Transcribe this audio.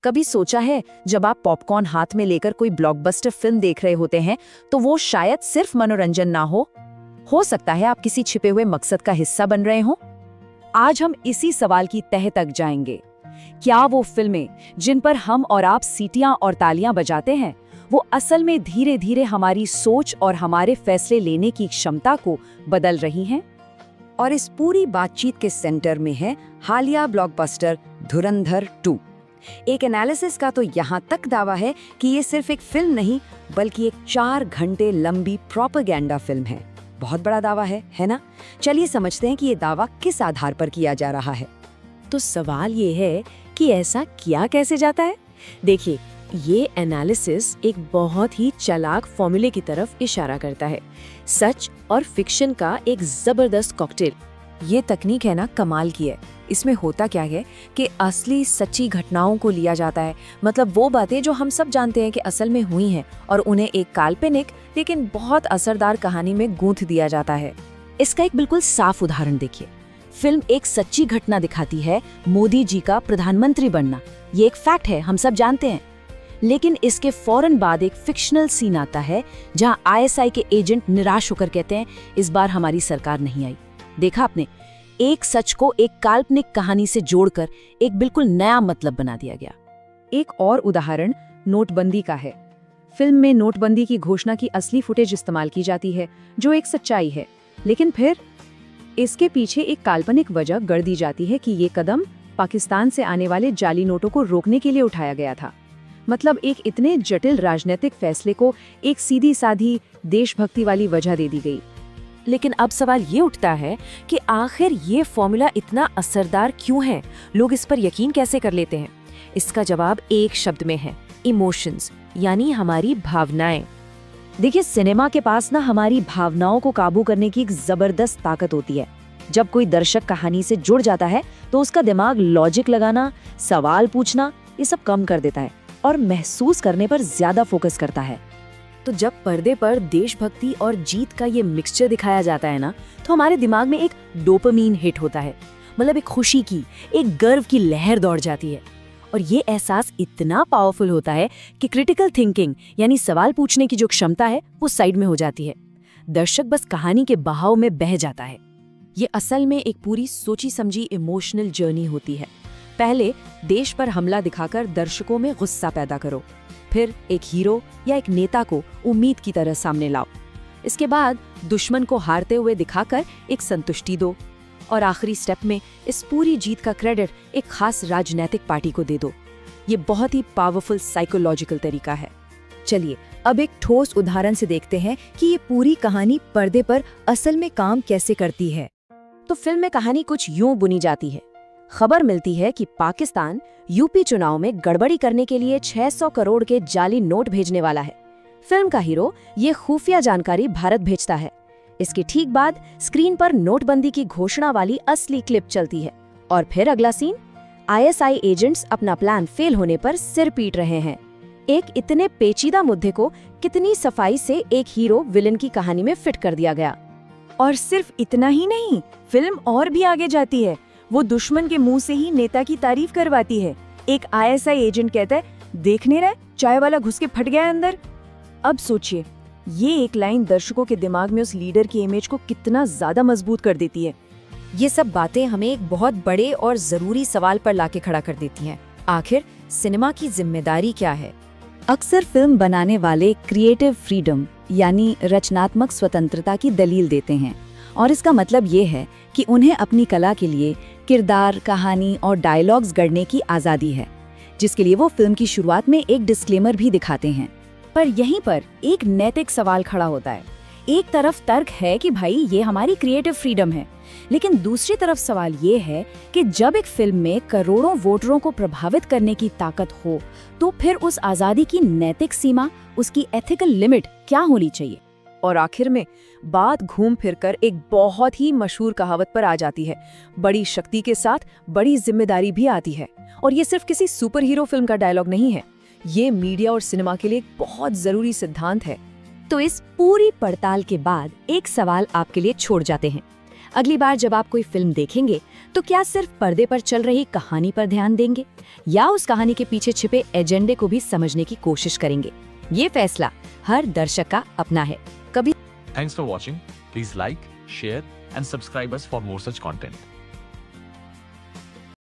कभी सोचा है जब आप पॉपकॉर्न हाथ में लेकर कोई ब्लॉकबस्टर फिल्म देख रहे होते हैं तो वो शायद सिर्फ मनोरंजन ना हो सकता है आप किसी छिपे हुए मकसद का हिस्सा बन रहे हो। आज हम इसी सवाल की तह तक जाएंगे। क्या वो फिल्में जिन पर हम और आप सीटियां और तालियां बजाते हैं वो असल में धीरे धीरे हमारी सोच और हमारे फैसले लेने की क्षमता को बदल रही हैं? और इस पूरी बातचीत के सेंटर में है हालिया ब्लॉकबस्टर धुरंधर 2। एक एनालिसिस का तो यहाँ तक दावा है कि ये सिर्फ एक फिल्म नहीं बल्कि एक 4 घंटे लंबी प्रोपेगेंडा फिल्म है। बहुत बड़ा दावा है ना? चलिए समझते हैं कि ये दावा किस आधार पर किया जा रहा है। तो सवाल ये है कि ऐसा किया कैसे जाता है। देखिए, ये एनालिसिस एक बहुत ही चालाक फॉर्मूले की तरफ इशारा करता है, सच और फिक्शन का एक जबरदस्त कॉकटेल। ये तकनीक है ना, कमाल की है। इसमें होता क्या है कि असली सच्ची घटनाओं को लिया जाता है, मतलब वो बातें जो हम सब जानते हैं कि असल में हुई हैं, और उन्हें एक काल्पनिक लेकिन बहुत असरदार कहानी में गूंथ दिया जाता है। इसका एक बिल्कुल साफ उदाहरण देखिए। फिल्म एक सच्ची घटना दिखाती है, मोदी जी का प्रधानमंत्री बनना। ये एक फैक्ट है, हम सब जानते हैं। लेकिन इसके फौरन बाद एक फिक्शनल सीन आता है जहां आईएसआई के एजेंट निराश होकर कहते हैं, इस बार हमारी सरकार नहीं आई। देखा आपने, एक सच को एक काल्पनिक कहानी से जोड़कर एक बिल्कुल नया मतलब बना दिया गया। एक और उदाहरण नोटबंदी का है। फिल्म में नोटबंदी की घोषणा की असली फुटेज इस्तेमाल की जाती है जो एक सच्चाई है, लेकिन फिर इसके पीछे एक काल्पनिक वजह गढ़ दी जाती है कि ये कदम पाकिस्तान से आने वाले जाली नोटों को रोकने के लिए उठाया गया था। मतलब एक इतने जटिल राजनीतिक फैसले को एक सीधी साधी देशभक्ति वाली वजह दे दी गई। लेकिन अब सवाल ये उठता है कि आखिर ये फॉर्मूला इतना असरदार क्यों है? लोग इस पर यकीन कैसे कर लेते हैं? इसका जवाब एक शब्द में है, इमोशंस, यानी हमारी भावनाएं। देखिए, सिनेमा के पास ना हमारी भावनाओं को काबू करने की एक जबरदस्त ताकत होती है। जब कोई दर्शक कहानी से जुड़ जाता है तो उसका दिमाग लॉजिक लगाना, सवाल पूछना, ये सब कम कर देता है और महसूस करने पर ज्यादा फोकस करता है। तो जब पर्दे पर देशभक्ति और जीत का ये मिक्सचर दिखाया जाता है ना, तो हमारे दिमाग में एक डोपामीन हिट होता है। मतलब एक खुशी की, एक गर्व की लहर दौड़ जाती है। और ये एहसास इतना पावरफुल होता है कि क्रिटिकल थिंकिंग यानी सवाल पूछने की जो क्षमता है वो साइड में हो जाती है। दर्शक बस कहानी के बहाव में बह जाता है। ये असल में एक पूरी सोची समझी इमोशनल जर्नी होती है। पहले देश पर हमला दिखाकर दर्शकों में गुस्सा पैदा करो, फिर एक हीरो या एक नेता को उम्मीद की तरह सामने लाओ। इसके बाद दुश्मन को हारते हुए दिखाकर एक संतुष्टि दो, और आखिरी स्टेप में इस पूरी जीत का क्रेडिट एक खास राजनीतिक पार्टी को दे दो। ये बहुत ही पावरफुल साइकोलॉजिकल तरीका है। चलिए अब एक ठोस उदाहरण से देखते हैं कि ये पूरी कहानी पर्दे पर असल में काम कैसे करती है। तो फिल्म में कहानी कुछ यूं बुनी जाती है। खबर मिलती है कि पाकिस्तान यूपी चुनाव में गड़बड़ी करने के लिए 600 करोड़ के जाली नोट भेजने वाला है। फिल्म का हीरो ये खुफिया जानकारी भारत भेजता है। इसके ठीक बाद स्क्रीन पर नोटबंदी की घोषणा वाली असली क्लिप चलती है, और फिर अगला सीन, आईएसआई एजेंट्स अपना प्लान फेल होने पर सिर पीट रहे हैं। एक इतने पेचीदा मुद्दे को कितनी सफाई से एक हीरो विलन की कहानी में फिट कर दिया गया। और सिर्फ इतना ही नहीं, फिल्म और भी आगे जाती है। वो दुश्मन के मुंह से ही नेता की तारीफ करवाती है। एक आईएसआई एजेंट कहता है, देखने रहे चाय वाला घुस के फट गया अंदर। अब सोचिए, ये एक लाइन दर्शकों के दिमाग में उस लीडर की इमेज को कितना ज्यादा मजबूत कर देती है। ये सब बातें हमें एक बहुत बड़े और जरूरी सवाल पर लाके खड़ा कर देती हैं। आखिर सिनेमा की जिम्मेदारी क्या है? अक्सर फिल्म बनाने वाले क्रिएटिव फ्रीडम यानी रचनात्मक स्वतंत्रता की दलील देते हैं, और इसका मतलब ये है कि उन्हें अपनी कला के लिए किरदार, कहानी और डायलॉग्स गढ़ने की आज़ादी है, जिसके लिए वो फिल्म की शुरुआत में एक डिस्क्लेमर भी दिखाते हैं। पर यहीं पर एक नैतिक सवाल खड़ा होता है। एक तरफ तर्क है कि भाई ये हमारी क्रिएटिव फ्रीडम है, लेकिन दूसरी तरफ सवाल ये है कि जब एक फिल्म में करोड़ों वोटरों को प्रभावित करने की ताकत हो, तो फिर उस आज़ादी की नैतिक सीमा, उसकी एथिकल लिमिट क्या होनी चाहिए? और आखिर में बात घूम फिरकर एक बहुत ही मशहूर कहावत पर आ जाती है, बड़ी शक्ति के साथ बड़ी जिम्मेदारी भी आती है। और ये सिर्फ किसी सुपर हीरो फिल्म का डायलॉग नहीं है, ये मीडिया और सिनेमा के लिए एक बहुत जरूरी सिद्धांत है। तो इस पूरी पड़ताल के बाद एक सवाल आपके लिए छोड़ जाते हैं। अगली बार जब आप कोई फिल्म देखेंगे तो क्या सिर्फ पर्दे पर चल रही कहानी पर ध्यान देंगे या उस कहानी के पीछे छिपे एजेंडे को भी समझने की कोशिश करेंगे? ये फैसला हर दर्शक का अपना है। कभी Thanks for watching. Please like, share and subscribe us for more such content.